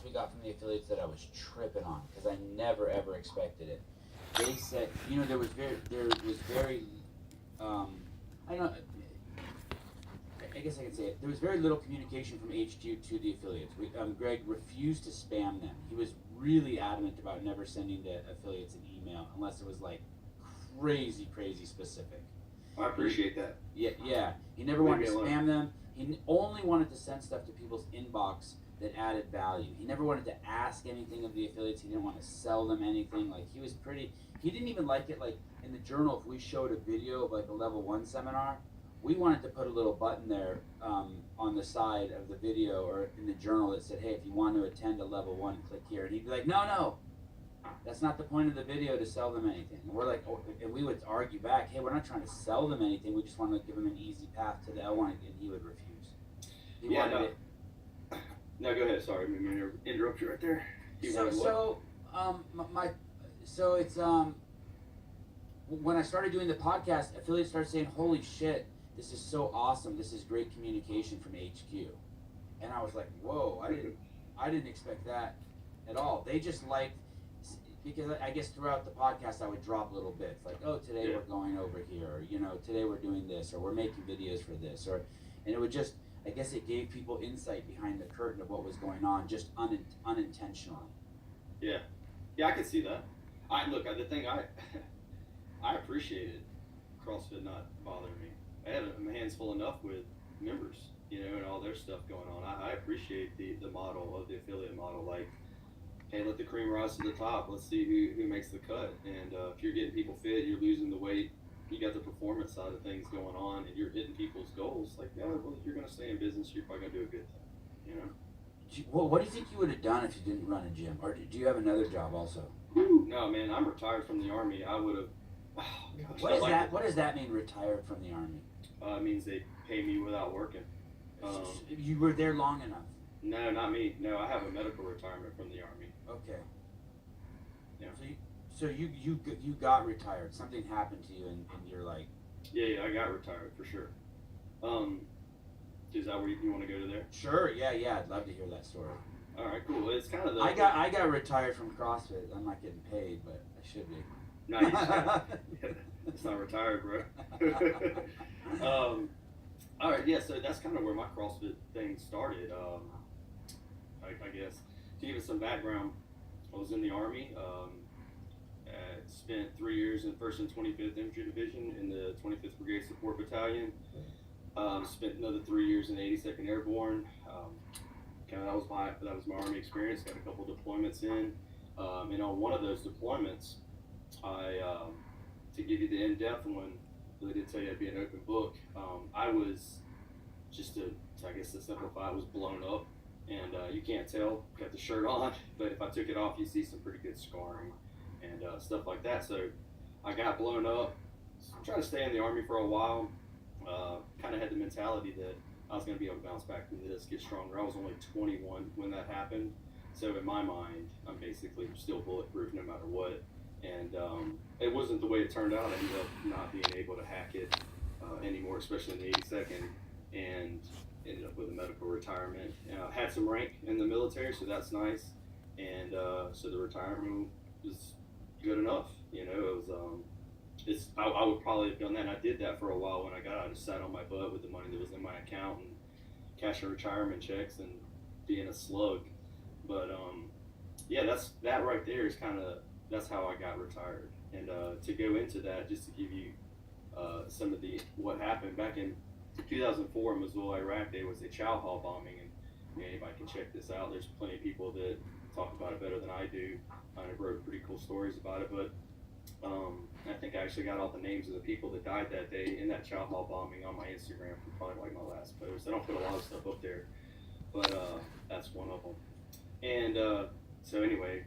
we got from the affiliates that I was tripping on because I never ever expected it. They said, there was very, I don't know. I guess I can say it. There was very little communication from HQ to the affiliates. Greg refused to spam them. He was really adamant about never sending the affiliates an email unless it was like crazy specific. I appreciate that. Yeah. He never wanted to spam them. He only wanted to send stuff to people's inbox that added value. He never wanted to ask anything of the affiliates. He didn't want to sell them anything. Like he didn't even like it. Like in the journal, if we showed a video of like a level 1 seminar, we wanted to put a little button there on the side of the video or in the journal that said, hey, if you want to attend a level 1, click here. And he'd be like, no, that's not the point of the video to sell them anything. And we're like, and we would argue back, hey, we're not trying to sell them anything. We just want to give them an easy path to the L1, and he would refuse. No, go ahead. Sorry, I'm going to interrupt you right there. So it's when I started doing the podcast, affiliates started saying, holy shit, this is so awesome. This is great communication from HQ. And I was like, whoa, I didn't expect that at all. They just liked, because I guess throughout the podcast I would drop little bits like, oh, today we're going over here, or today we're doing this, or we're making videos for this, and it would just, I guess it gave people insight behind the curtain of what was going on, just unintentionally. Yeah, I can see that. The thing I appreciated CrossFit not bothering me. I had my hands full enough with members, and all their stuff going on. I appreciate the model of the affiliate model, like, hey, let the cream rise to the top. Let's see who makes the cut. And if you're getting people fit, you're losing the weight, you got the performance side of things going on, and you're hitting people's goals, like, yeah, well, if you're going to stay in business, you're probably going to do a good thing, Well, what do you think you would have done if you didn't run a gym? Or do you have another job also? No, man, I'm retired from the Army. I would have... Oh, gosh, what does that mean, retired from the Army? It means they pay me without working. You were there long enough? No, not me. No, I have a medical retirement from the Army. Okay. Yeah. So you got retired. Something happened to you, and you're like... Yeah, I got retired for sure. Is that where you want to go to there? Sure. Yeah. I'd love to hear that story. All right, cool. It's kind of the... I got retired from CrossFit. I'm not getting paid, but I should be. No, it's not retired, bro. All right, yeah. So that's kind of where my CrossFit thing started. I guess to give it some background, I was in the Army. Spent 3 years in 1st and 25th Infantry Division in the 25th Brigade Support Battalion. Spent another 3 years in the 82nd Airborne. That was my Army experience. Got a couple deployments in, and on one of those deployments, to give you the in-depth one, I did tell you I'd be an open book. I was just to simplify, I was blown up, and you can't tell. Got the shirt on, but if I took it off, you see some pretty good scarring and stuff like that. So I got blown up. I'm trying to stay in the Army for a while. Kind of had the mentality that I was going to be able to bounce back from this, get stronger. I was only 21 when that happened, so in my mind, I'm basically still bulletproof no matter what. And it wasn't the way it turned out. I ended up not being able to hack it anymore, especially in the 82nd, and ended up with a medical retirement. Had some rank in the military, so that's nice. And so the retirement was good enough. It was I would probably have done that. And I did that for a while when I got out. I just sat on my butt with the money that was in my account and cashing retirement checks and being a slug. But that right there is that's how I got retired. And to go into that, just to give you some of what happened back in 2004 in Mosul, Iraq, there was a chow hall bombing, and anybody can check this out. There's plenty of people that talk about it better than I do. I wrote pretty cool stories about it, but I think I actually got all the names of the people that died that day in that chow hall bombing on my Instagram for probably like my last post. I don't put a lot of stuff up there, but that's one of them. And so anyway,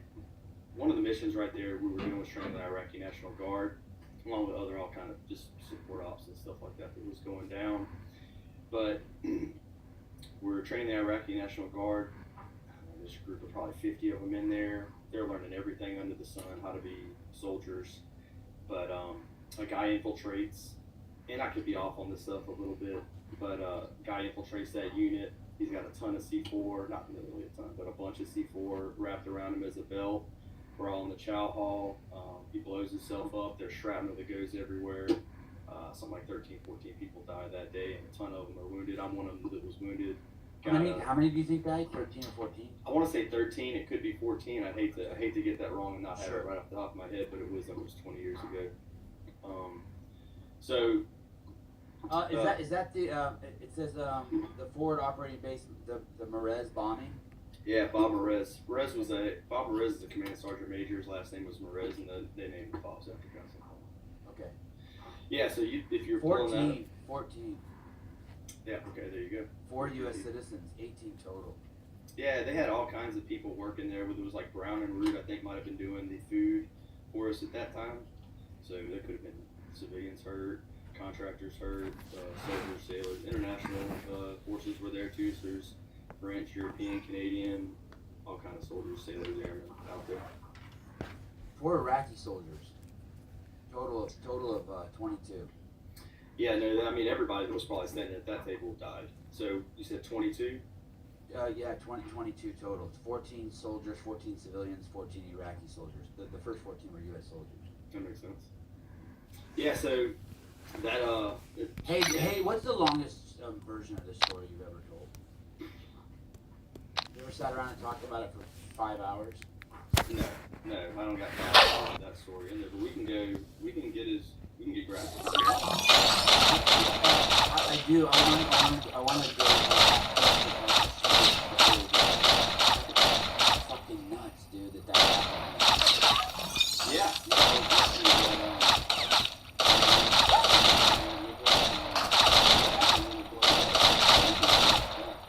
one of the missions right there we were doing was training the Iraqi National Guard, along with other all kind of just support ops and stuff like that was going down. But we're training the Iraqi National Guard. There's a group of probably 50 of them in there. They're learning everything under the sun, how to be soldiers. But a guy infiltrates, and I could be off on this stuff a little bit, but a guy infiltrates that unit, He's got a ton of C4, not really a ton, but a bunch of C4 wrapped around him as a belt. We're all in the chow hall. He blows himself up. There's shrapnel that goes everywhere. Something like 13, 14 people died that day, and a ton of them are wounded. I'm one of them that was wounded. How many do you think died? 13 or 14? I want to say 13. It could be 14. I hate to get that wrong and not have Sure. it right off the top of my head, but it was almost 20 years ago. So. Is that the it says the forward operating base, the Merez bombing? Yeah, Bob Merez. Bob Merez is a command sergeant major. His last name was Merez, and they named him Bob's after Johnson. Okay. Yeah, so if you're 14. Yeah, okay, there you go. 4 U.S. citizens, 18 total. Yeah, they had all kinds of people working there. There was like Brown and Root, I think, might have been doing the food for us at that time. So there could have been civilians hurt, contractors hurt, soldiers, sailors, international forces were there too. So there's French, European, Canadian, all kinds of soldiers, sailors, airmen out there. 4 Iraqi soldiers. Total of 22. Yeah, no, I mean everybody that was probably standing at that table died. So you said 22? Yeah, 22 total. 14 soldiers, 14 civilians, 14 Iraqi soldiers. The first 14 were U.S. soldiers. That makes sense. Yeah, so that Hey, what's the longest version of this story you've ever told? You ever sat around and talked about it for 5 hours? No, I don't got time for that story in there. But we can get graphic. I do. I want to go. Fucking nuts, dude. That happened. Yeah.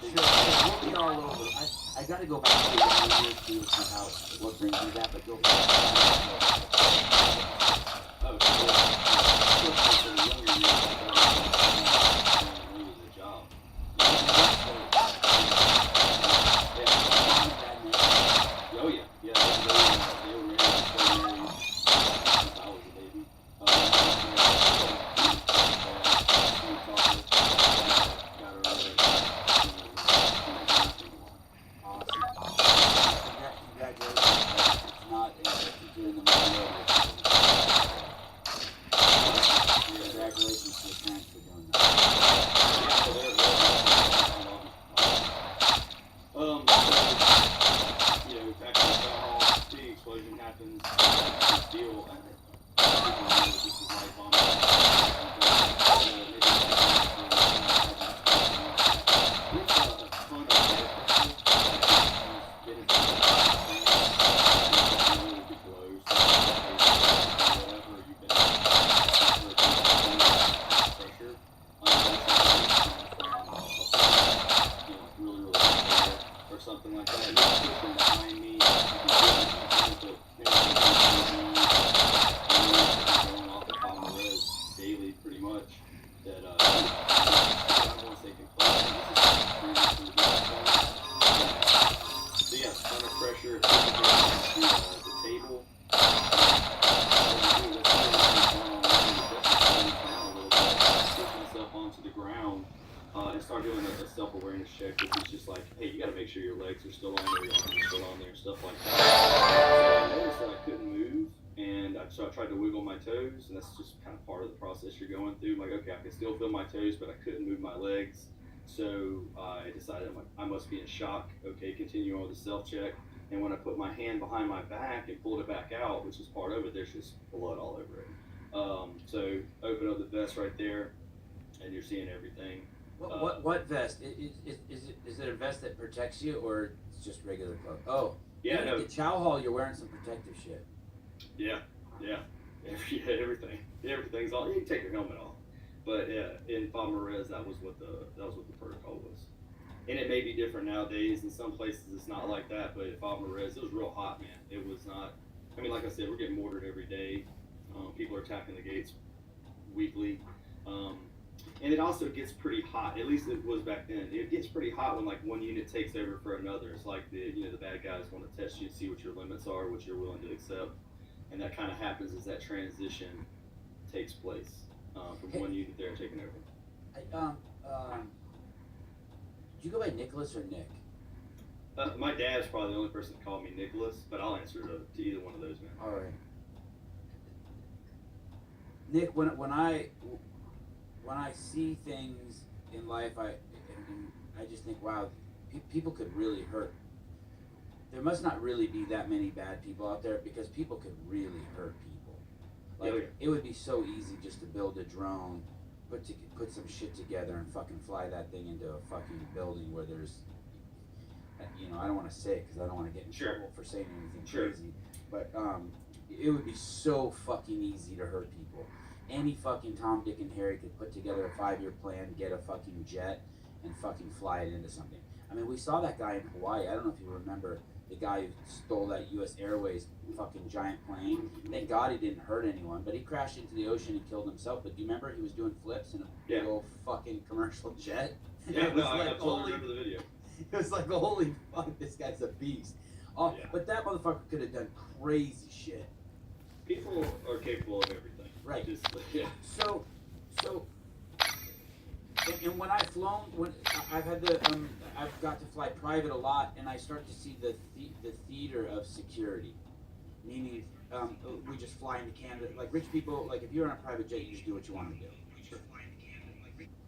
Sure, we'll be all over. I got to go back to the younger years to see how what brings me that, but go back. And that's just kind of part of the process you're going through. Like, okay, I can still feel my toes, but I couldn't move my legs. So I decided I must be in shock. Okay, continue on with the self-check. And when I put my hand behind my back and pulled it back out, which is part of it, there's just blood all over it. So open up the vest right there, and you're seeing everything. What vest? Is it a vest that protects you, or it's just regular clothes? Oh, yeah, no. At the chow hall, you're wearing some protective shit. Yeah. Everything's all. You can take your helmet off, but in Bob Merez, that was what the protocol was. And it may be different nowadays. In some places, it's not like that. But at Bob Merez, it was real hot, man. It was not. I mean, like I said, we're getting mortared every day. People are attacking the gates weekly, and it also gets pretty hot. At least it was back then. It gets pretty hot when like one unit takes over for another. It's like the bad guys want to test you, see what your limits are, what you're willing to accept. And that kind of happens as that transition takes place from one unit there taking over. Did you go by Nicholas or Nick? My dad's probably the only person that called me Nicholas, but I'll answer to either one of those, man. All right. Nick, when I see things in life, I just think, wow, people could really hurt. There must not really be that many bad people out there, because people could really hurt people. Like, it would be so easy just to build a drone, put some shit together, and fucking fly that thing into a fucking building where there's, you know, I don't want to say it because I don't want to get in trouble for saying anything crazy, but it would be so fucking easy to hurt people. Any fucking Tom, Dick, and Harry could put together a 5-year plan, get a fucking jet, and fucking fly it into something. I mean, we saw that guy in Hawaii. I don't know if you remember the guy who stole that U.S. Airways fucking giant plane. Thank God he didn't hurt anyone, but he crashed into the ocean and killed himself. But do you remember he was doing flips in a big old fucking commercial jet? Yeah, no, I totally remember the video. It was like, holy fuck, this guy's a beast. Oh, yeah. But that motherfucker could have done crazy shit. People are capable of everything. Right. Just, yeah. So, and when I've flown, I've got to fly private a lot, and I start to see the theater of security. Meaning, we just fly into Canada. Like rich people, like if you're on a private jet, you just do what you want to do.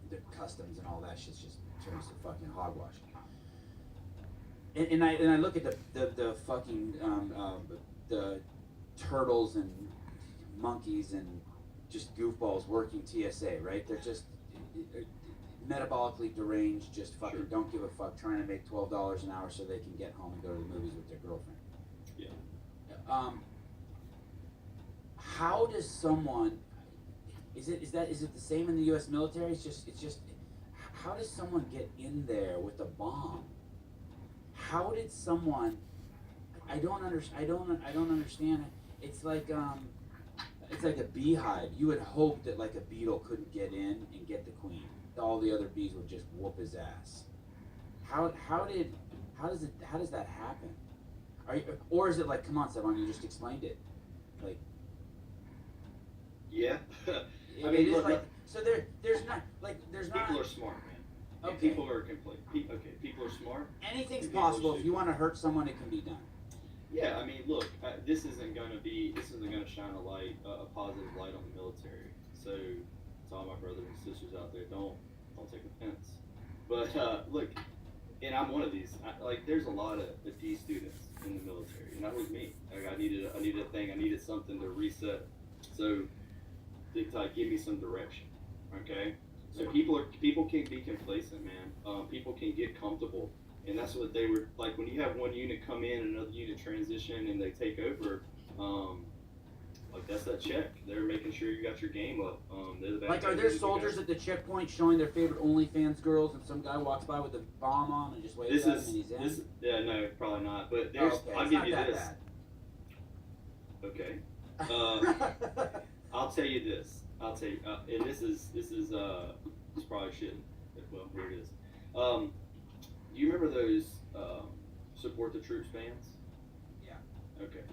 The customs and all that shit just turns to fucking hogwash. And I look at the fucking the turtles and monkeys and just goofballs working TSA, right? They're just metabolically deranged, just fucking don't give a fuck, trying to make $12 an hour so they can get home and go to the movies with their girlfriend. Yeah. How does someone? Is it the same in the U.S. military? It's just. How does someone get in there with a bomb? How did someone? I don't understand. It's like a beehive. You would hope that like a beetle couldn't get in and get the queen. All the other bees would just whoop his ass. How does that happen? Or is it like, come on, Sevan, you just explained it, like. Yeah. I mean, look, like, so there's not. People are smart, man. Okay. People are complete. Okay, people are smart. Anything's possible. If you want to hurt someone, it can be done. Yeah, I mean, look, this isn't going to shine a positive light on the military. So, to all my brothers and sisters out there, don't take offense. But look, and I'm one of these. There's a lot of D students in the military, and that was me. Like, I needed a thing. I needed something to reset. So, to give me some direction. Okay. So people can be complacent, man. People can get comfortable. And that's what they were like when you have one unit come in and another unit transition and they take over. Like that's that check. They're making sure you got your game up. They're the like, are there soldiers at the checkpoint showing their favorite OnlyFans girls, and some guy walks by with a bomb on and just waves at him and he's in? Yeah, no, probably not. But there's. Okay, I'll give you this. Bad. Okay. I'll tell you this. And this is probably shouldn't. Well, here it is. Do you remember those support the troops bands? Yeah. Okay.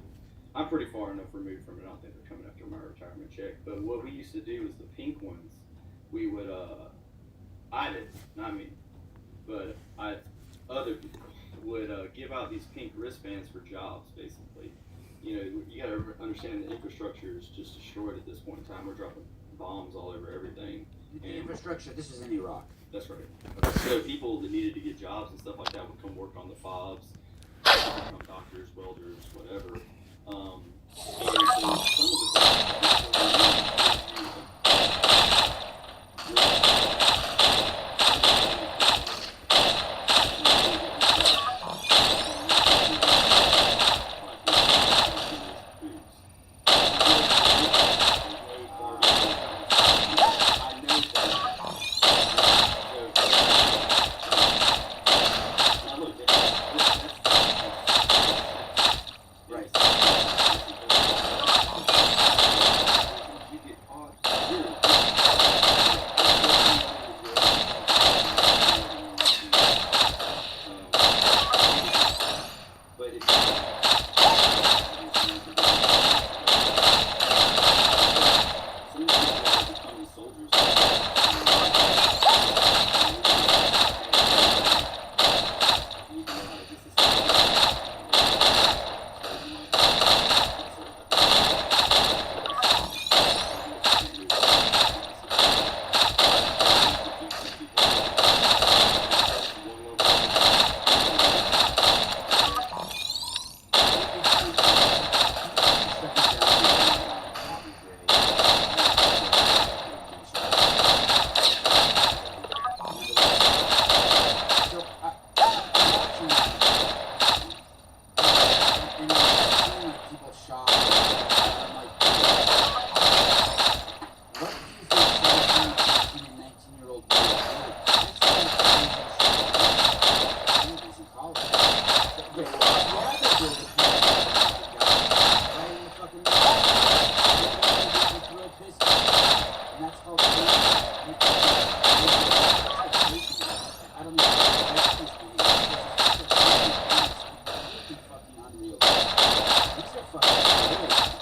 I'm pretty far enough removed from it. I don't think they're coming after my retirement check. But what we used to do is the pink ones. We would I did, not me, but other people would give out these pink wristbands for jobs, basically. You know, you got to understand the infrastructure is just destroyed at this point in time. We're dropping bombs all over everything. The infrastructure, this is in Iraq. That's right. Okay. So people that needed to get jobs and stuff like that would come work on the fobs, become doctors, welders, whatever. And so some of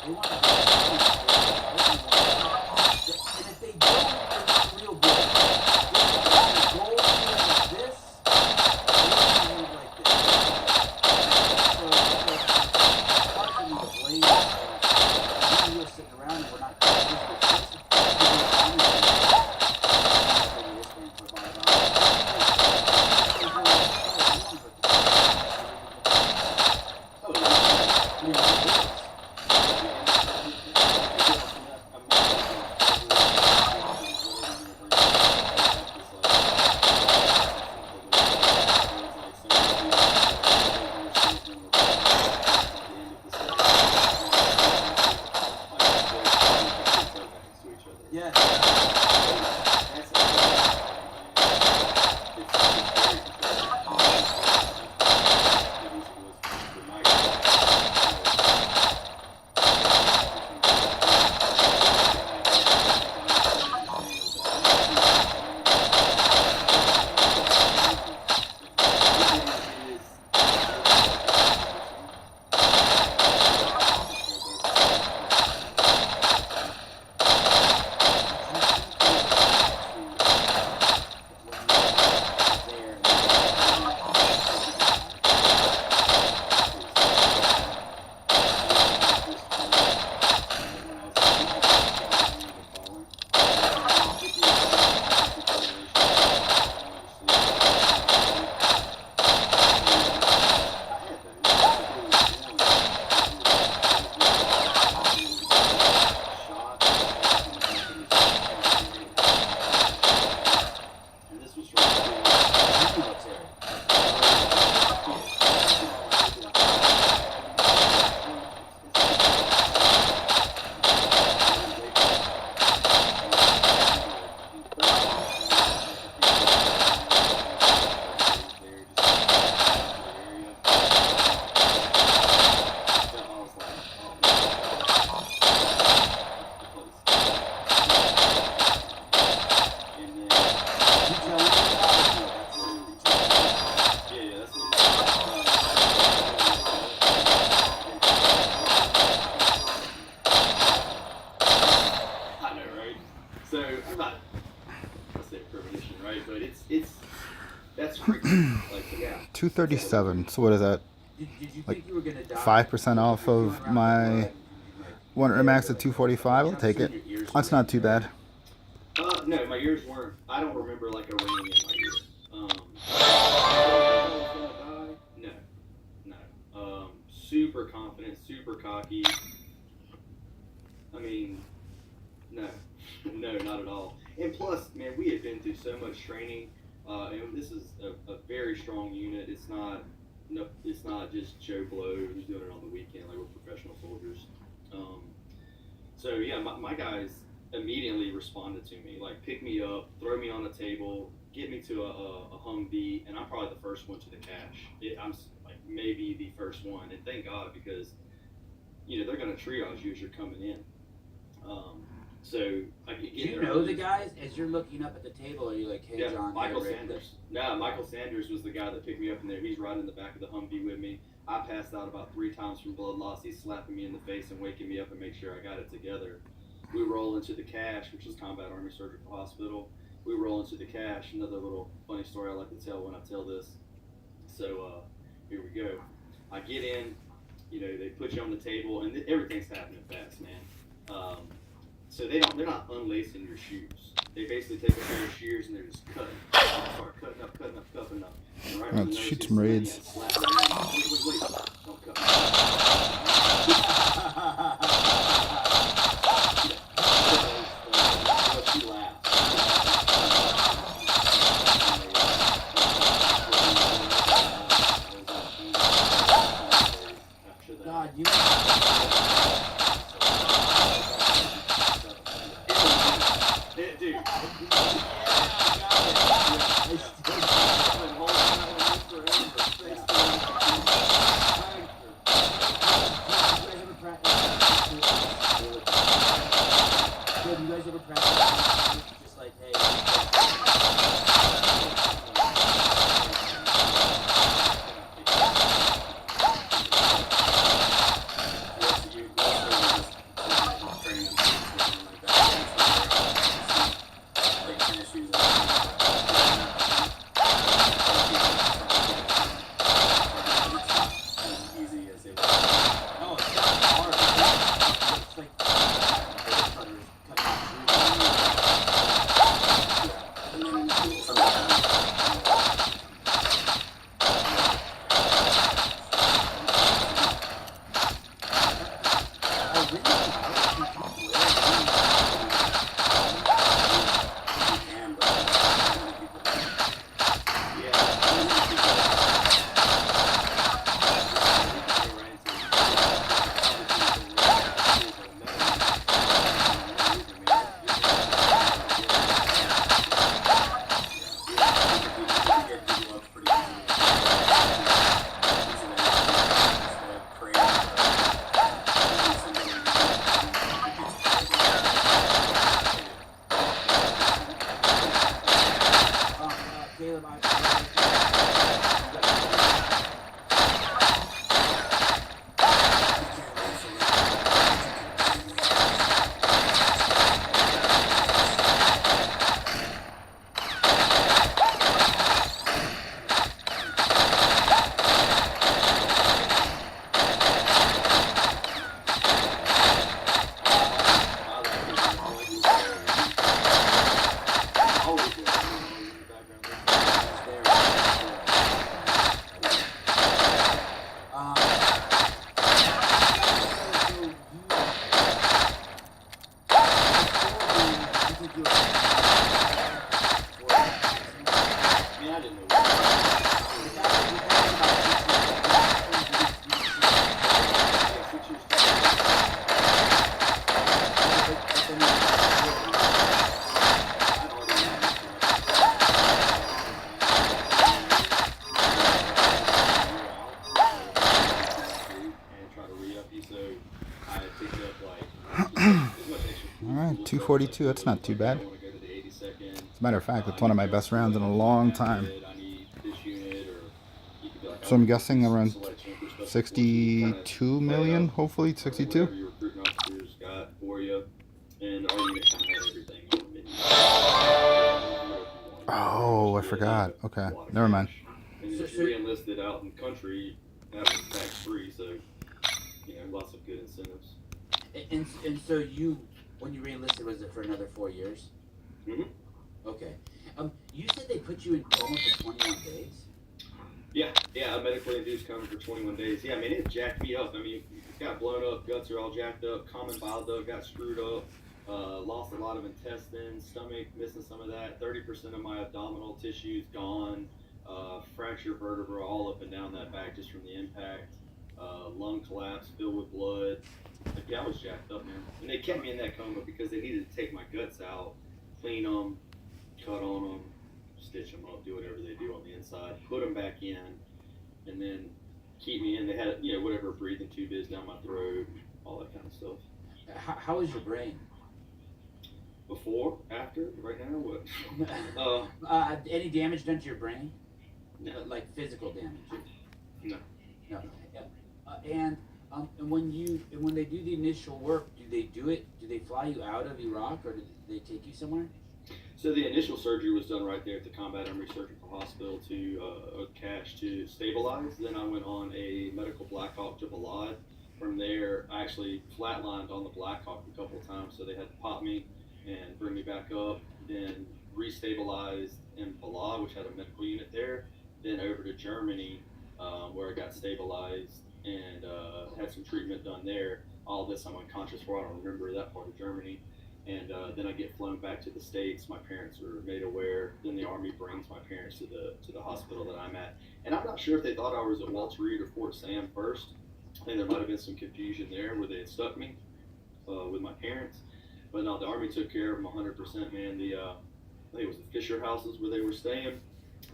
They want to and if they don't, they're not real good. The goal is like this, they move like this. So it's hard for me to blame us. We were sitting around and we're not doing this. That's freaking, like, yeah. 237. So what is that? Did you Like think you were gonna die? 5% off of my 100 max at 245. I'll take it. That's not too bad. No, my ears weren't. I don't remember like a ring in my ear. No. Super confident, super cocky. I mean, no, not at all. And plus, man, we had been through so much training. And this is a very strong unit. It's not just Joe Blow who's doing it on the weekend. Like, we're professional soldiers. So yeah, my guys immediately responded to me, like, pick me up, throw me on a table, get me to a Humvee, and I'm probably the first one to the cache. I'm like maybe the first one, and thank God, because they're gonna triage you as you're coming in. So I could get. Do you know the guys as you're looking up at the table? Are you like, hey, yeah, John? Michael Sanders. No, Michael Sanders was the guy that picked me up in there. He's riding in the back of the Humvee with me. I passed out about 3 times from blood loss. He's slapping me in the face and waking me up and make sure I got it together. We roll into the cache, which is Combat Army Surgical Hospital. We roll into the cache. Another little funny story I like to tell when I tell this. So here we go. I get in. They put you on the table, and everything's happening fast, man. So they're not unlacing your shoes. They basically take a pair of shears and they're just cutting. Start cutting up. And right Let's shoot some raids. Wait, don't cut. She laughed. God, you. Dude. You guys ever practice just like, hey? so I picked up like as much extra. All right, 242. That's not too bad. As a matter of fact, it's one of my best rounds in a long time. So I'm guessing around 62 million, hopefully 62. Oh, I forgot. Okay, never mind. And you just re-enlisted out in the country, that was tax-free, so, lots of good incentives. And so you, when you re-enlisted, was it for another 4 years? Mm-hmm. Okay. You said they put you in coma for 21 days? Yeah, medically induced coma for 21 days. Yeah, I mean, it jacked me up. I mean, got blown up, guts are all jacked up, common bile duct got screwed up, lost a lot of intestines, stomach, missing some of that, 30% of my abdominal tissues gone, fractured vertebra all up and down that back just from the impact, lung collapse filled with blood. Like, yeah, I was jacked up, man. And they kept me in that coma because they needed to take my guts out, clean them, cut on them, stitch them up, do whatever they do on the inside, put them back in, and then keep me in. They had, whatever a breathing tube is down my throat, all that kind of stuff. How is your brain? Before, after, right now, what? Any damage done to your brain? No. Like physical damage? No. No. And when they do the initial work, do they fly you out of Iraq, or do they take you somewhere? So the initial surgery was done right there at the Combat Army Surgical Hospital to cash to stabilize. Then I went on a medical Black Hawk to Balad. From there, I actually flatlined on the Black Hawk a couple of times, so they had to pop me and bring me back up, then restabilized in Balad, which had a medical unit there, then over to Germany, where I got stabilized and had some treatment done there. All this I'm unconscious for, I don't remember that part of Germany. And then I get flown back to the States. My parents are made aware. Then the Army brings my parents to the hospital that I'm at. And I'm not sure if they thought I was at Walter Reed or Fort Sam first. I think there might have been some confusion there where they had stuck me with my parents. But no, the Army took care of them 100%, man. I think it was the Fisher houses where they were staying.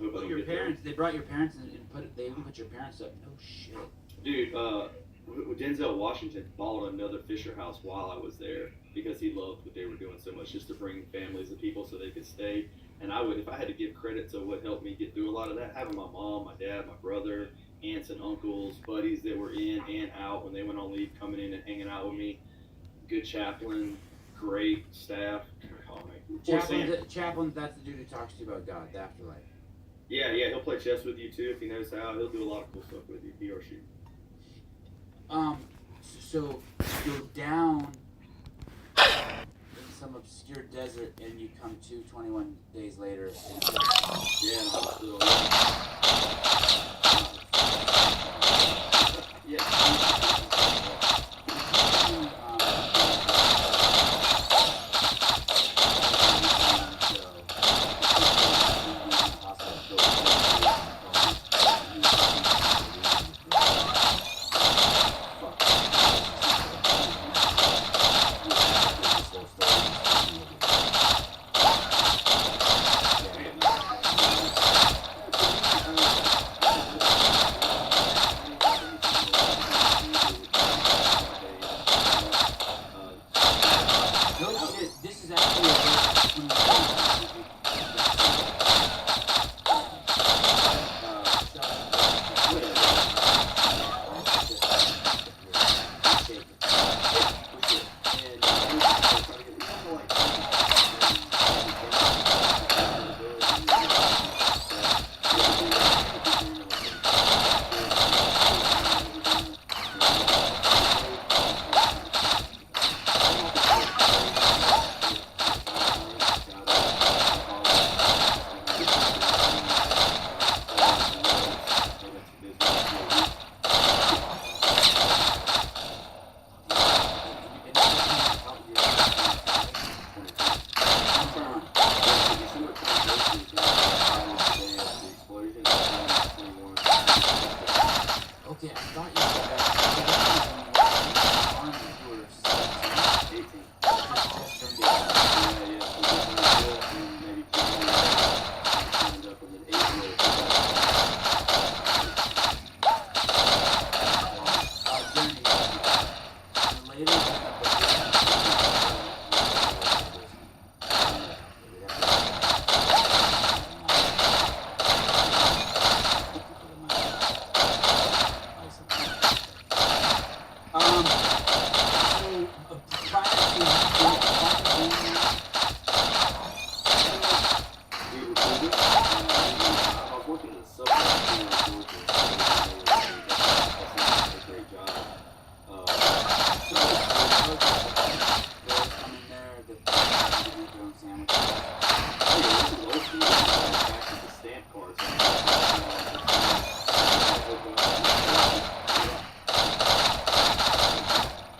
Oh, your parents, they brought your parents and they even put your parents up. No shit. Dude, Denzel Washington bought another Fisher house while I was there because he loved what they were doing so much, just to bring families of people so they could stay. And I would, if I had to give credit to what helped me get through a lot of that, having my mom, my dad, my brother, aunts and uncles, buddies that were in and out when they went on leave, coming in and hanging out with me. Good chaplain, great staff. Chaplain, that's the dude who talks to you about God, the afterlife. Yeah, he'll play chess with you too if he knows how. He'll do a lot of cool stuff with you, he or she. So you go down in some obscure desert and you come to 21 days later. And yeah, in the hospital. it is.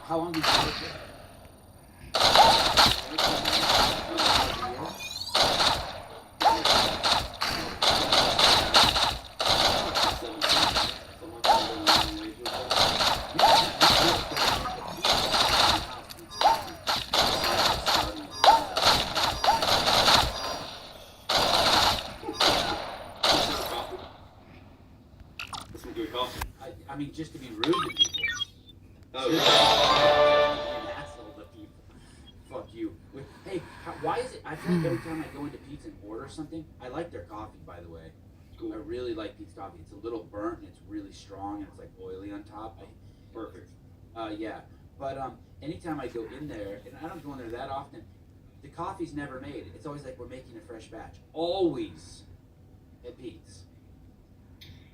How long did you work there? I mean, just to be rude to people. Oh, yeah. An asshole to people. Fuck you. Hey, why is it? I feel like every time I go into Pete's and order something, I like their coffee, by the way. Cool. I really like Pete's coffee. It's a little burnt and it's really strong and it's like oily on top. Perfect. Yeah. But anytime I go in there, and I don't go in there that often, the coffee's never made. It's always like we're making a fresh batch. Always at Pete's.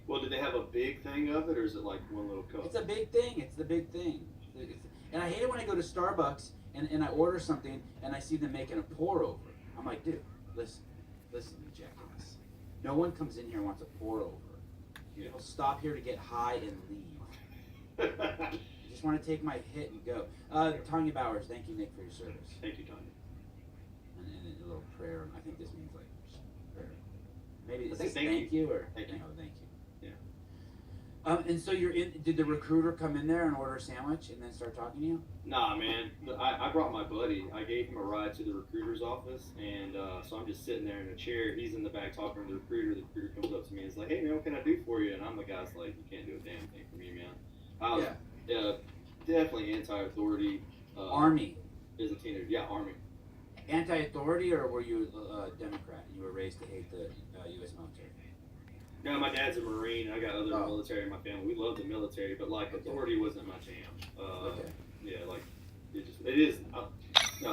Well, do they have a big thing of it, or is it like one little cup? It's a big thing. It's the big thing. And I hate it when I go to Starbucks and I order something and I see them making a pour over. I'm like, dude, listen, you jackass. No one comes in here and wants a pour over. Yeah. I'll stop here to get high and leave. I just want to take my hit and go. Tanya Bowers, thank you, Nick, for your service. Thank you, Tanya. And a little prayer. I think this means like prayer. Maybe it's thank you or thank you. Oh, thank you. Yeah. And so you're in. Did the recruiter come in there and order a sandwich and then start talking to you? Nah, man. I brought my buddy. I gave him a ride to the recruiter's office, and so I'm just sitting there in a chair. He's in the back talking to the recruiter. The recruiter comes up to me and is like, "Hey, man, what can I do for you?" And I'm the guy's like, "You can't do a damn thing for me, man." I was definitely anti-authority. Army. As a teenager, yeah, Army. Anti-authority, or were you a Democrat? You were raised to hate the U.S. military. No, my dad's a Marine. I got other military in my family. We love the military, but like authority wasn't my jam. Yeah, like it is. I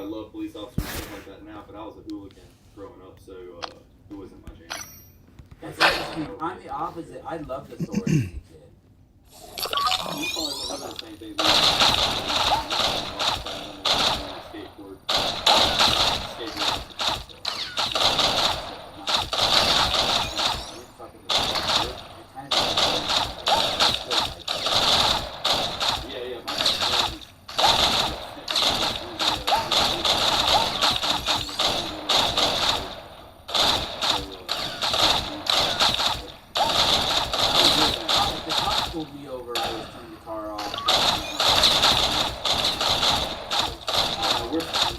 love police officers and stuff like that now, but I was a hooligan growing up, so it wasn't my jam. That's interesting. I'm the opposite. I loved authority as a kid. You probably remember the same thing. Skateboard. Pulled me over. I was turning the car off. We're fine.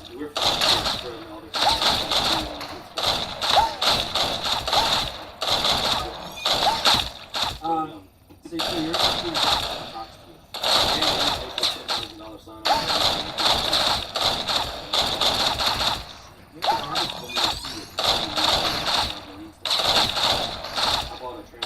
So you're talking to talk to you. Yeah, they put $10,000 sign on I bought a train.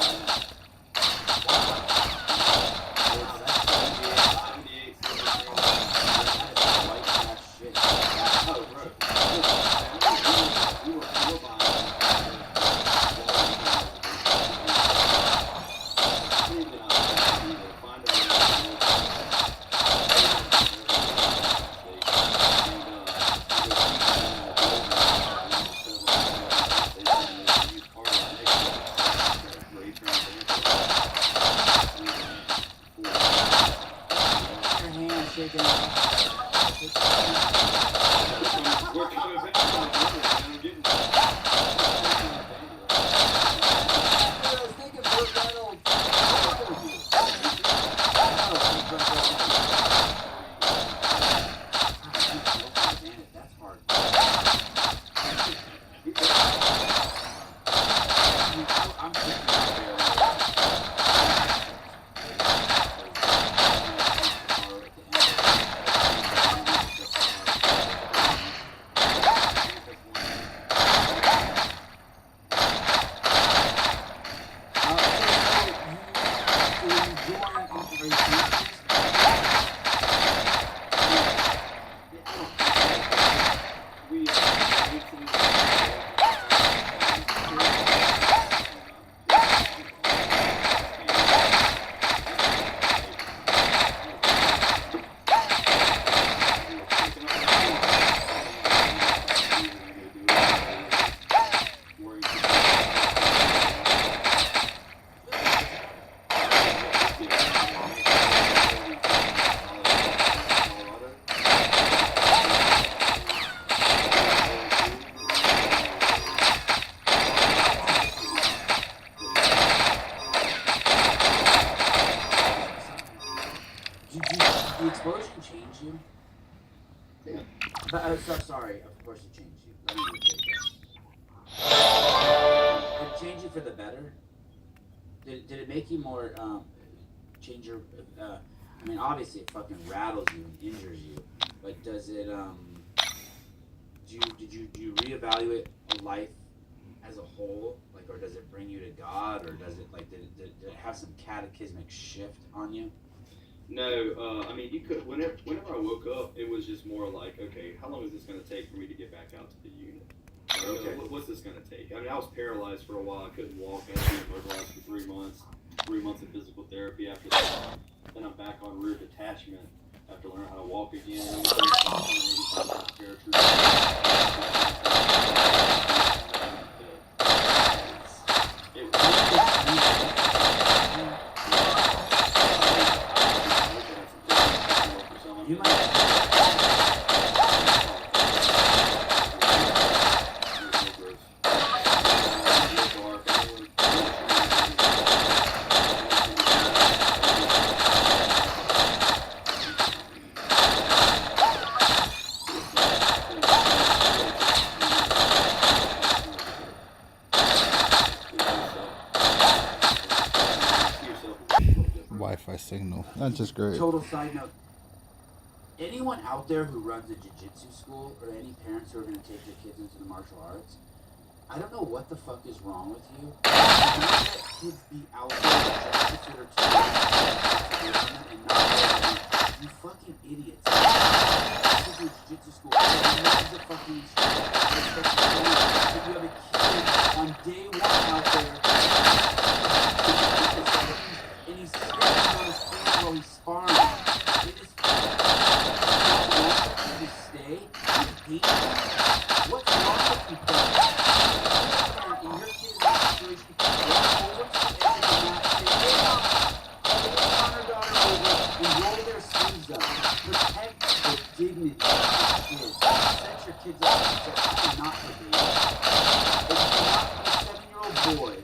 Did the explosion change you? Yeah. But, sorry, of course it changed you. Let me rephrase that. Did it change you for the better? Did it make you more, change your, I mean, obviously it fucking rattles you and injures you, but does it, do you reevaluate a life as a whole? Like, or does it bring you to God, or does it, like, did it have some cataclysmic shift on you? No, I mean, you could, whenever I woke up, it was just more like, okay, how long is this going to take for me to get back out to the unit? Okay. What's this going to take? I mean, I was paralyzed for a while. I couldn't walk. I had been immobilized for 3 months. 3 months of physical therapy after that. Then I'm back on rear detachment after learning how to walk again. You might. Wi-Fi signal. That's just great. Total side note. Anyone out there who runs a jiu-jitsu school, or any parents who are going to take their kids into the martial arts, I don't know what the fuck is wrong with you. You let kids be out there with and not you fucking idiots. This is a jiu-jitsu school. You love the fucking instructor. If you have a kid on day one out there, and he's standing on his feet while he's sparring, it is to stay. You hate him. What's wrong with you, and your kid is in a situation walk over to the edge of the mat and say, hey, mom, son or daughter over, and roll their sleeves up. Protect the dignity of your kids. Set your kids up and say, I am not your baby. If you cannot put a 7-year-old boy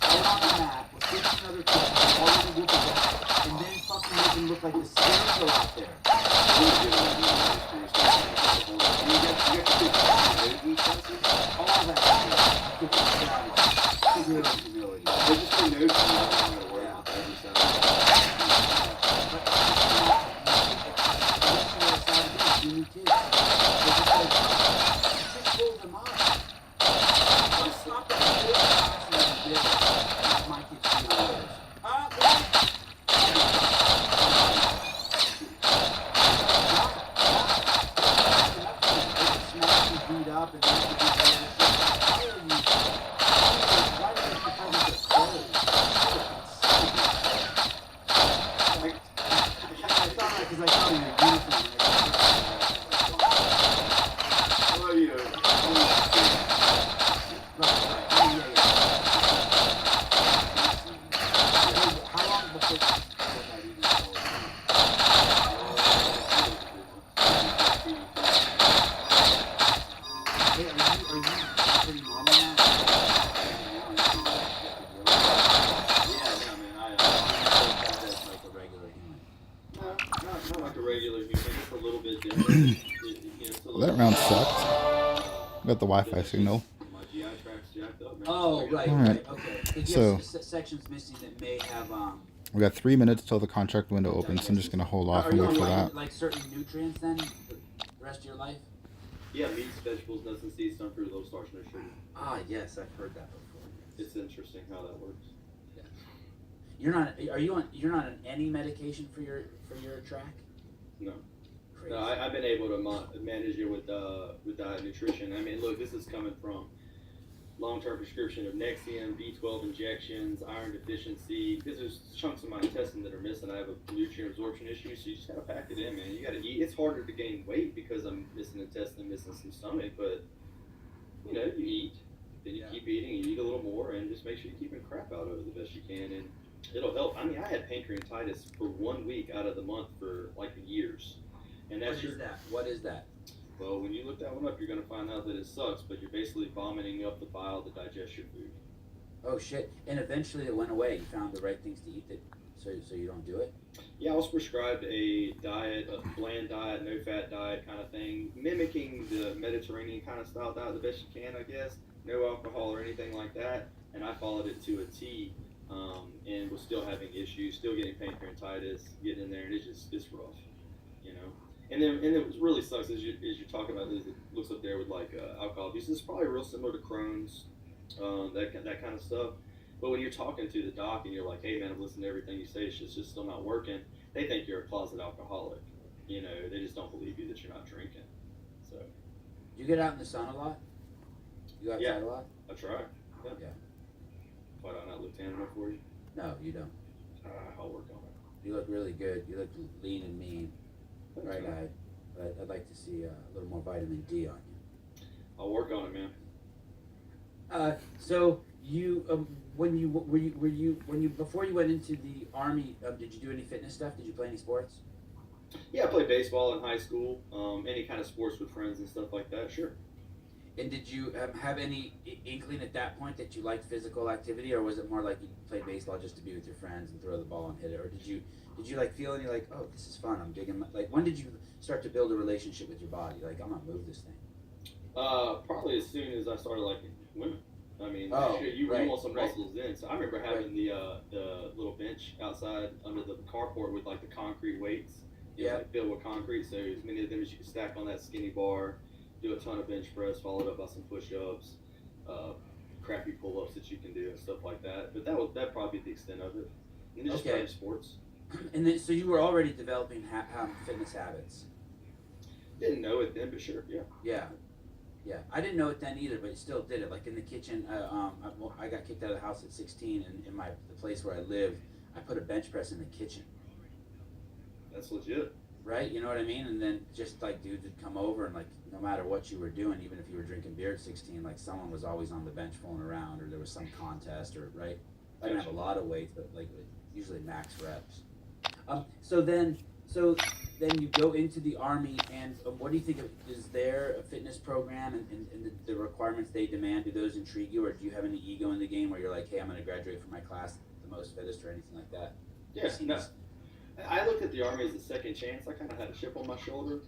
out on the mat with 15 other kids who are already whooping ass, and then fucking make him look like the scarecrow out there. All that shit. Figure out humility. Up and Well, that round sucked. Got the Wi-Fi signal. Oh, right, Alright. okay. Because So- you have sections missing that may have, We got 3 minutes till the contract window opens, so I'm just gonna hold off are and you wait for on that. like certain nutrients then, the rest of your life? Yeah, meats, vegetables, nuts and seeds, some fruit, low starch, no sugar. Ah, yes, I've heard that before. It's interesting how that works. You're not on any medication for your track? No. Crazy. No, I've been able to manage it with diet nutrition. I mean, look, this is coming from long-term prescription of Nexium, B12 injections, iron deficiency, because there's chunks of my intestine that are missing. I have a nutrient absorption issue, so you just gotta pack it in, man. You gotta eat. It's harder to gain weight because I'm missing intestine, missing some stomach, but you know, you eat, then you keep eating, you eat a little more, and just make sure you're keeping crap out of it the best you can, and it'll help. I mean, I had pancreatitis for 1 week out of the month for like years, and that's What is that? Well, when you look that one up, you're going to find out that it sucks, but you're basically vomiting up the bile to digest your food. Oh shit! And eventually it went away. You found the right things to eat that, so you don't do it. Yeah, I was prescribed a diet, a bland diet, no fat diet kind of thing, mimicking the Mediterranean kind of style diet the best you can, I guess. No alcohol or anything like that. And I followed it to a T, and was still having issues, still getting pancreatitis, getting in there, and it's rough, you know. And then what really sucks is you talk about this. It looks up there with like alcohol abuse. It's probably real similar to Crohn's, that kind of stuff. But when you're talking to the doc and you're like, hey man, I'm listening to everything you say, it's just still not working. They think you're a closet alcoholic. You know, they just don't believe you that you're not drinking. So. You get out in the sun a lot? You go outside a lot? I try. Yeah. Yeah. Why do I not look tan enough for you? No, you don't. I'll work on it. You look really good. You look lean and mean. Thanks, Right man. eyed. But I'd like to see a little more vitamin D on you. I'll work on it, man. So you, when you before you went into the army, did you do any fitness stuff? Did you play any sports? Yeah, I played baseball in high school. Any kind of sports with friends and stuff like that. Sure. And did you have any inkling at that point that you liked physical activity, or was it more like you played baseball just to be with your friends and throw the ball and hit it, or did you like feel any like, oh, this is fun, I'm digging like, when did you start to build a relationship with your body, like, I'm gonna move this thing? Probably as soon as I started liking women. I mean, you want some muscles then. So I remember having the little bench outside under the carport with like the concrete weights. Like filled with concrete. So as many of them as you could stack on that skinny bar. Do a ton of bench press, followed up by some push-ups, crappy pull-ups that you can do and stuff like that. But that'd probably be the extent of it. And then just playing sports. And then, so you were already developing fitness habits. Didn't know it then, but sure, yeah. Yeah. I didn't know it then either, but still did it. Like in the kitchen, I got kicked out of the house at 16, and in the place where I live, I put a bench press in the kitchen. That's legit. Right, you know what I mean? And then just like dudes would come over, and like no matter what you were doing, even if you were drinking beer at 16, like someone was always on the bench fooling around, or there was some contest, or right. I didn't have a lot of weight, but like usually max reps. So then you go into the army, and what do you think is there a fitness program and the requirements they demand? Do those intrigue you, or do you have any ego in the game where you're like, hey, I'm going to graduate from my class the most fittest, or anything like that? Yeah, no. I looked at the army as a second chance. I kind of had a chip on my shoulder.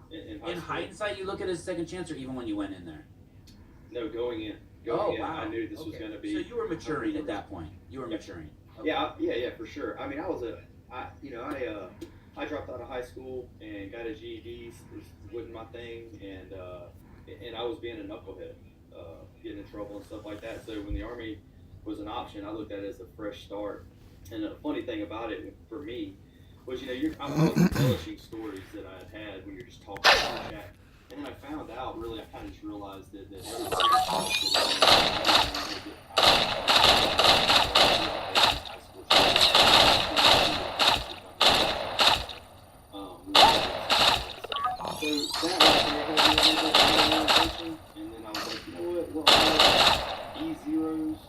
In hindsight, you look at it as a second chance, or even when you went in there? No, going in. Wow. I knew this was going to be. So you were maturing at that point. You were maturing. Okay. Yeah, for sure. I mean, I dropped out of high school and got a GED. It wasn't my thing, and I was being a knucklehead, getting in trouble and stuff like that. So when the army was an option, I looked at it as a fresh start. And the funny thing about it for me was, I'm always embellishing stories that I had when you're just talking about chat. And then I found out, really, I kind of just realized that and then I was like, you know what, we're all E0s,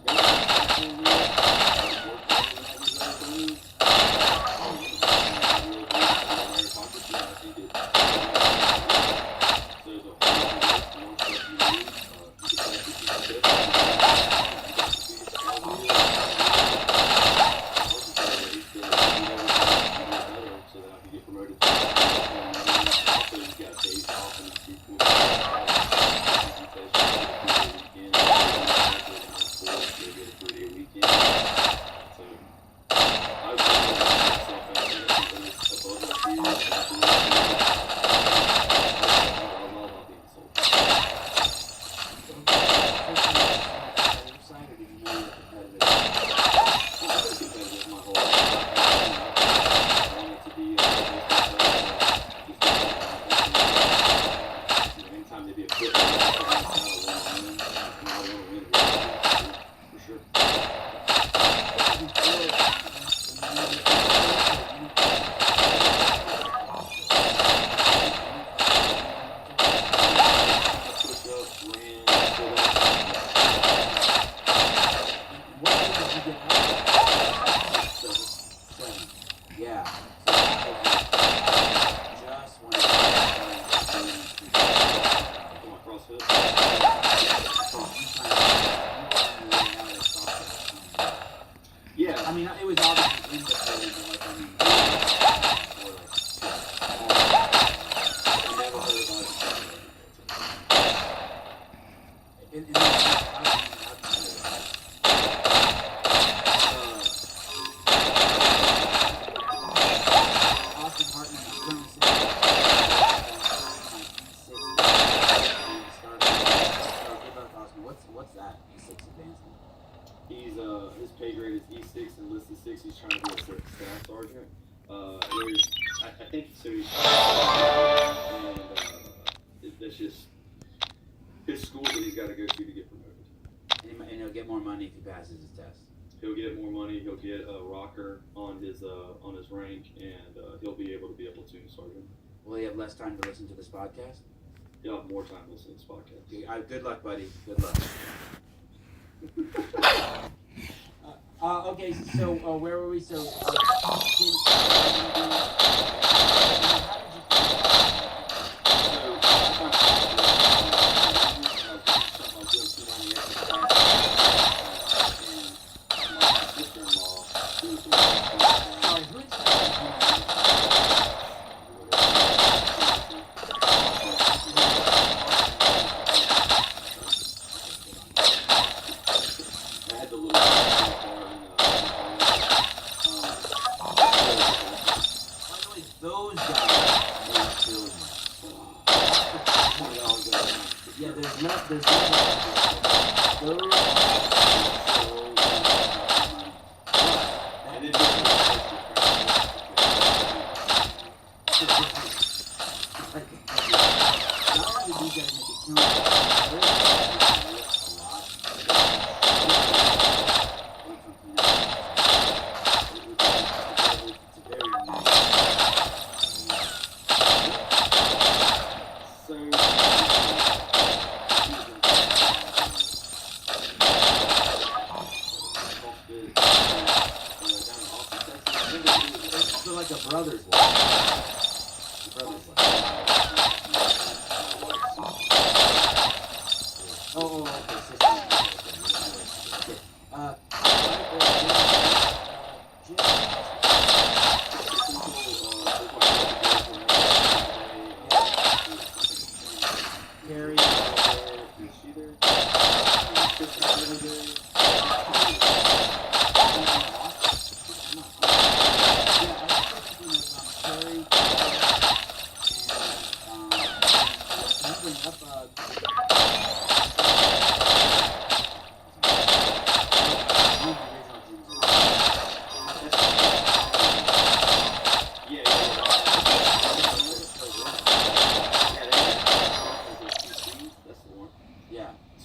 That's just his school that he's got to go to get promoted. And he'll get more money if he passes his test. He'll get more money. He'll get a rocker on his rank, and he'll be able to be a platoon sergeant. Will he have less time to listen to this podcast? He'll have more time to listen to this podcast. Good luck, buddy. Good luck. Okay, so where were we? So,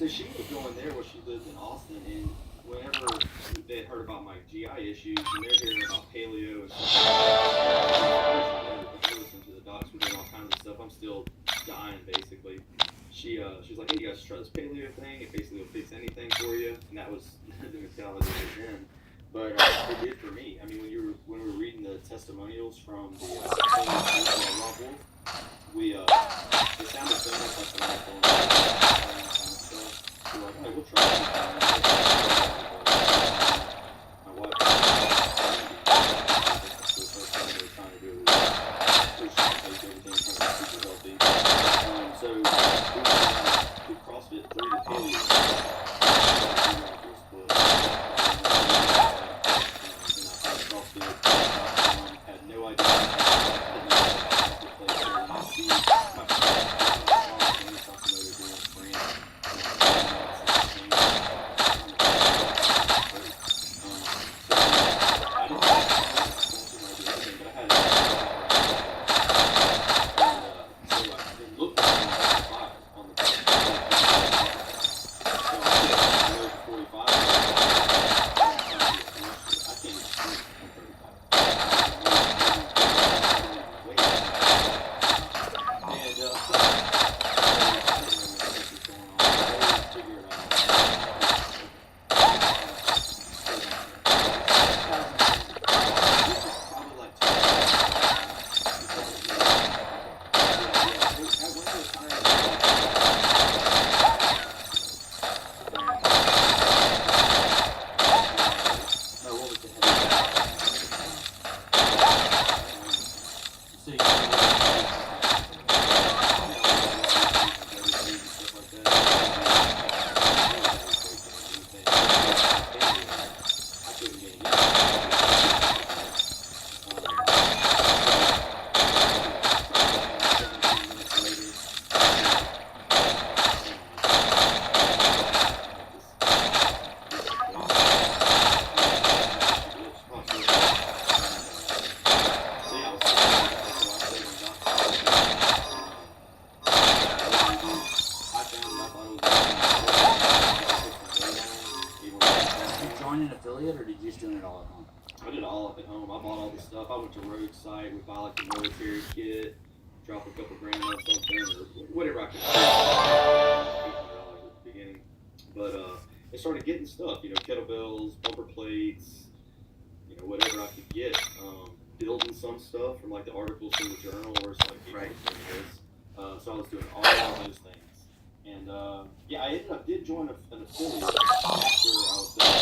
So she was going there where she lived in Austin, and whenever they heard about my GI issues, and they're hearing about paleo and stuff, I listen to the docs, we're doing all kinds of stuff. I'm still dying, basically. She was like, hey, you guys should try this paleo thing. It basically will fix anything for you. And that was the mentality then. But it did for me. I mean, when we were reading the testimonials from the Rob Wolf, it sounded so much like the iPhone. We were like, hey, we'll try it. My wife the first thing they were trying to do was push everything, trying to be super healthy. So we CrossFit 3 to paleo. Had no idea. it, or did you just doing it all at home? I did it all up at home. I bought all the stuff. I went to Roadside, would buy like the military kit, drop a couple grand on something, or whatever I could spend. $800 at the beginning. But I started getting stuff, you know, kettlebells, bumper plates, you know, whatever I could get. Building some stuff from like the articles from the journal where it's like, Right. So I was doing all those things. And yeah, I did join an affiliate after I was done.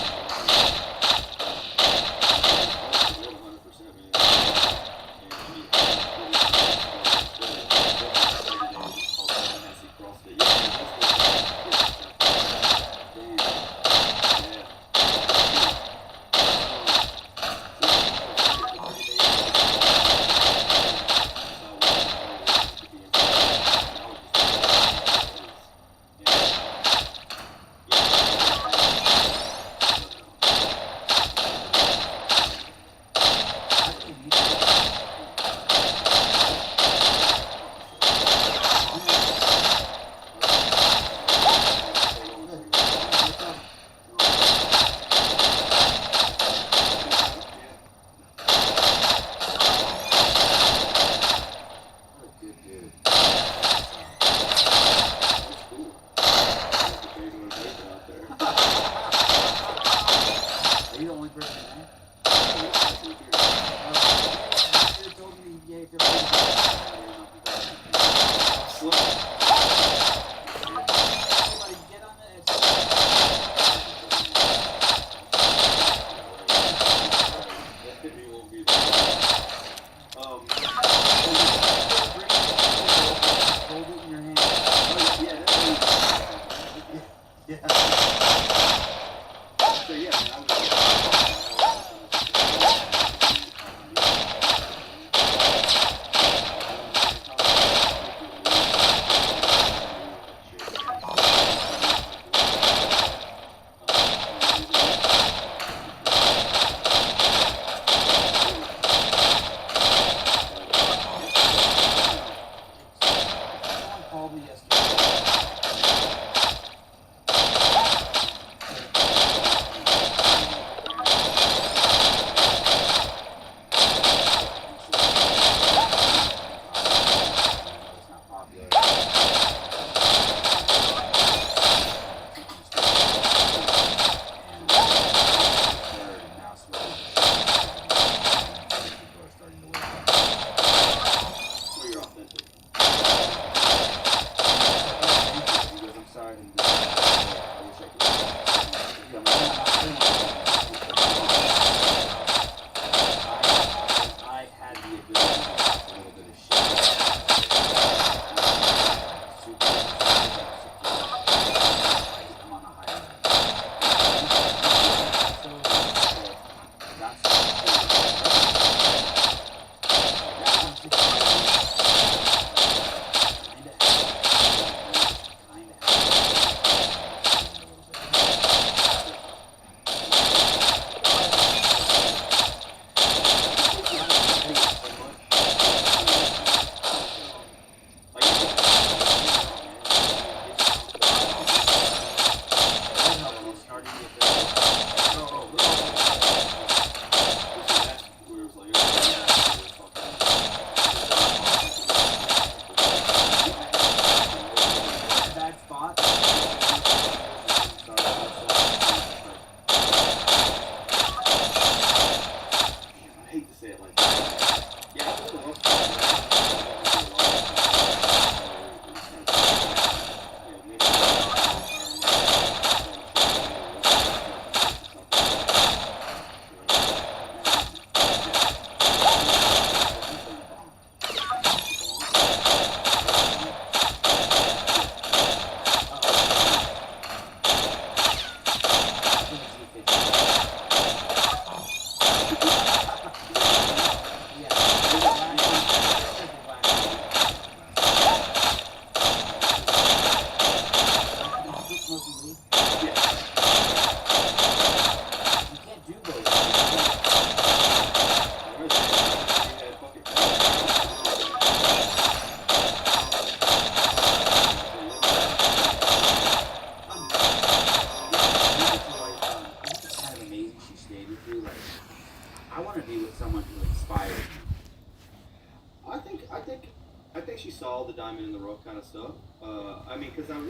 guess you saw the diamond in the rough kind of stuff. I mean, because I don't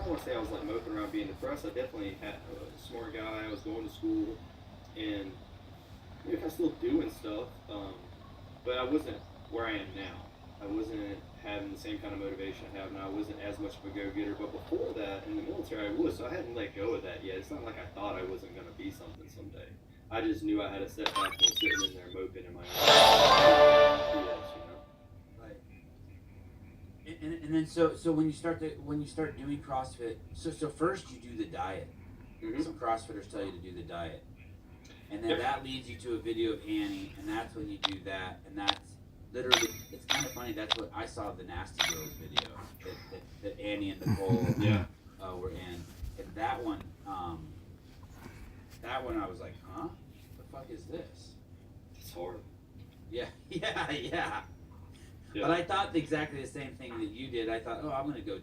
want to say I was like moping around being depressed. I definitely had a smart guy. I was going to school, and I was still doing stuff, but I wasn't where I am now. I wasn't having the same kind of motivation I have now. I wasn't as much of a go-getter, but before that, in the military, I was, so I hadn't let go of that yet. It's not like I thought I wasn't going to be something someday. I just knew I had a setback and was sitting in there moping in my own BS, Right. And then so when you start doing CrossFit, so first you do the diet. Mm-hmm. Some CrossFitters tell you to do the diet, and then that leads you to a video of Annie, and that's when you do that, and that's literally, it's kind of funny. That's what I saw the Nasty Girls video that Annie and Nicole were in, and that one I was like, huh, the fuck is this? It's hard. Yeah. But I thought exactly the same thing that you did. I thought, oh, I'll just go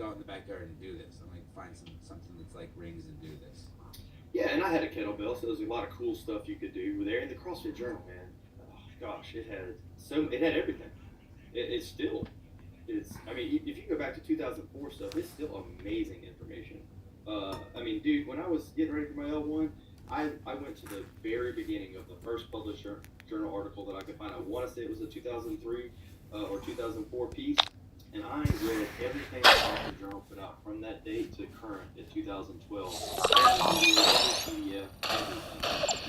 out in the backyard and do this. I'm gonna find something that's like rings and do this. Yeah, and I had a kettlebell, so there was a lot of cool stuff you could do there. In the CrossFit Journal, man, oh gosh, it had everything. I mean, if you go back to 2004 stuff, it's still amazing information. I mean, dude, when I was getting ready for my L1, I went to the very beginning of the first published journal article that I could find. I want to say it was a 2003 or 2004 piece, and I read everything that the journal put out from that date to current in 2012. Every PDF, everything,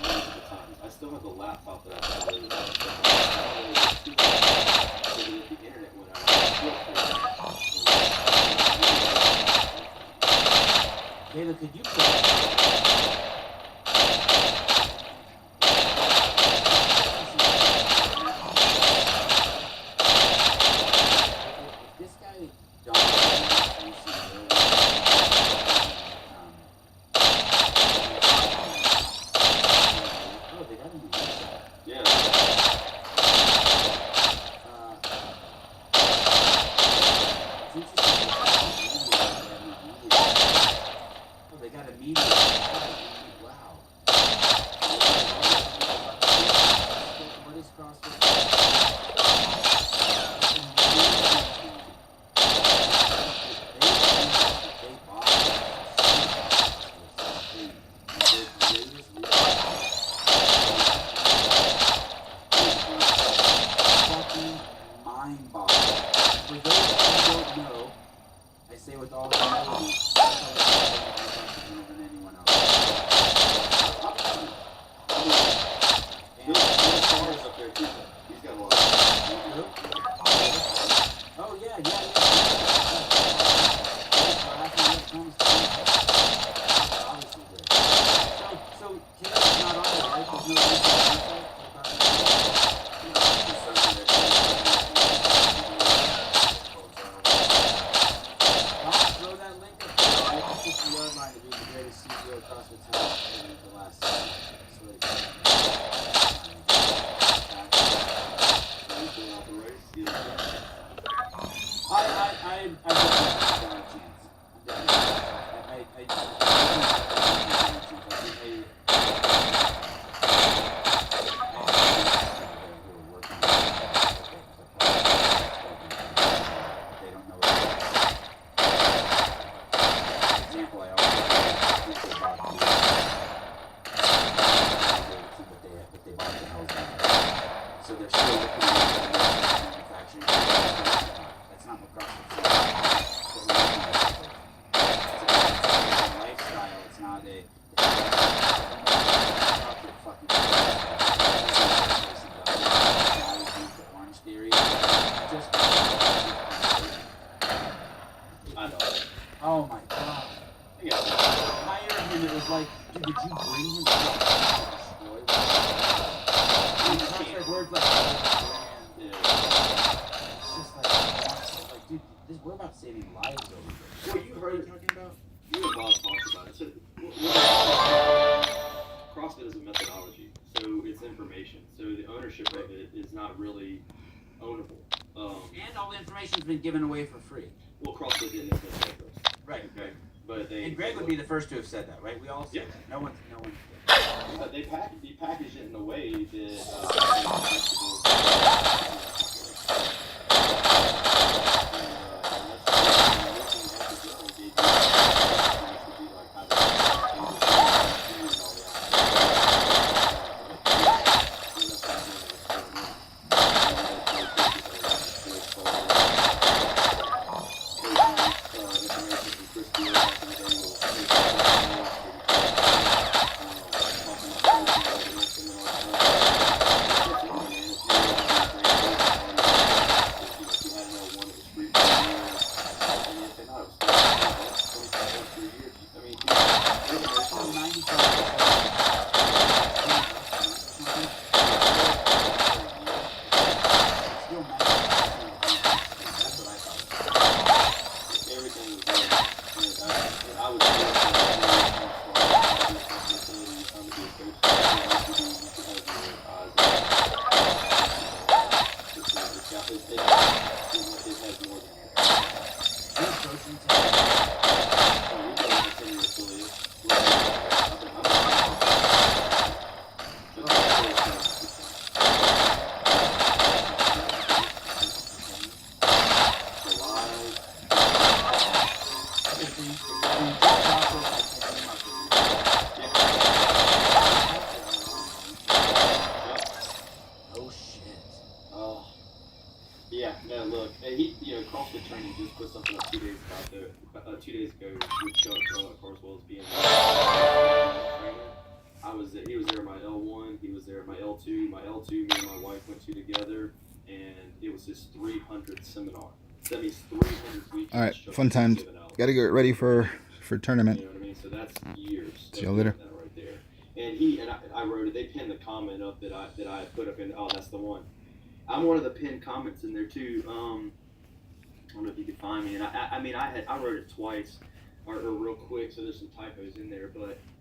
multiple times. I still have the laptop that I downloaded all that stuff. So that if the internet went out, Taylor, could you put this guy they got him. yeah. They got a meeting. Wow. What is CrossFit? Mind-boggling. For those who don't know, I say with all humility, than anyone else. Up there too. He's got a lot Oh yeah. Obviously good. So Taylor's not on there, right? There's no reason throw that link up there. I can 50-yard line to be the greatest CEO across the town in the last I definitely got a chance. They don't know example, I always think they bought but they bought the hell's out. So they're still looking at manufacturing. That's not what CrossFit is. It's a lifestyle. It's not a fucking Orange Theory. Just I know. oh my god. Yeah. Hired him, it was like, dude, did you bring him to destroy words like Yeah. it's just like, dude, we're about saving lives over here. Well, you heard What are you talking about? You and Bob talked about it. So, CrossFit is a methodology, so it's information. So the ownership of it is not really ownable. And all the information's been given away for free. Well, CrossFit didn't invent those. Right. But they. And Greg would be the first to have said that, right? We all said that. No one. They packaged it in a way that. look, and he, CrossFit training just put something up 2 days ago with Chuck Carswell as being trainer. He was there at my L1, he was there at my L2. My L2, me and my wife went to together, and it was his 300th seminar. That means 300 weeks. All right, fun times. Got to get ready for tournament. You know what I mean? So that's years. See you later. Right there. And I wrote it. They pinned the comment up that I put up in. Oh, that's the one. I'm one of the pinned comments in there too. I don't know if you can find me. And I wrote it twice, or real quick. So there's some typos in there, but